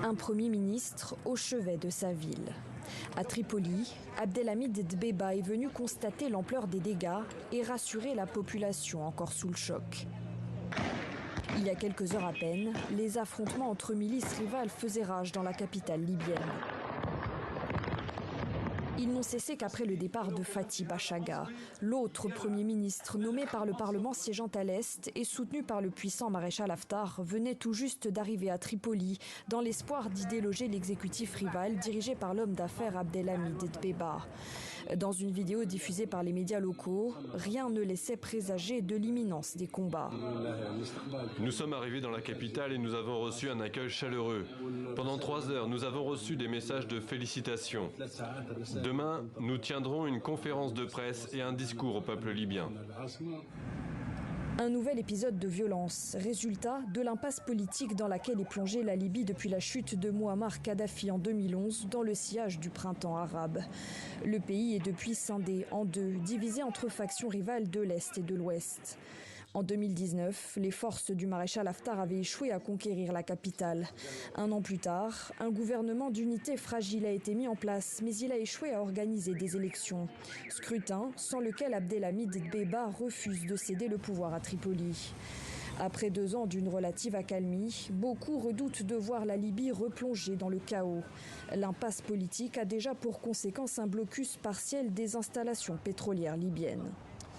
Un Premier ministre au chevet de sa ville. À Tripoli, Abdelhamid Dbeiba est venu constater l'ampleur des dégâts et rassurer la population encore sous le choc. Il y a quelques heures à peine, les affrontements entre milices rivales faisaient rage dans la capitale libyenne. Ils n'ont cessé qu'après le départ de Fathi Bachagha, l'autre Premier ministre nommé par le Parlement siégeant à l'Est et soutenu par le puissant maréchal Haftar, venait tout juste d'arriver à Tripoli dans l'espoir d'y déloger l'exécutif rival dirigé par l'homme d'affaires Abdelhamid Dbeiba. Dans une vidéo diffusée par les médias locaux, rien ne laissait présager de l'imminence des combats. Nous sommes arrivés dans la capitale et nous avons reçu un accueil chaleureux. Pendant 3 heures, nous avons reçu des messages de félicitations. Demain, nous tiendrons une conférence de presse et un discours au peuple libyen. Un nouvel épisode de violence, résultat de l'impasse politique dans laquelle est plongée la Libye depuis la chute de Mouammar Kadhafi en 2011 dans le sillage du printemps arabe. Le pays est depuis scindé en deux, divisé entre factions rivales de l'Est et de l'Ouest. En 2019, les forces du maréchal Haftar avaient échoué à conquérir la capitale. Un an plus tard, un gouvernement d'unité fragile a été mis en place, mais il a échoué à organiser des élections. Scrutin sans lequel Abdelhamid Dbeiba refuse de céder le pouvoir à Tripoli. Après 2 ans d'une relative accalmie, beaucoup redoutent de voir la Libye replongée dans le chaos. L'impasse politique a déjà pour conséquence un blocus partiel des installations pétrolières libyennes.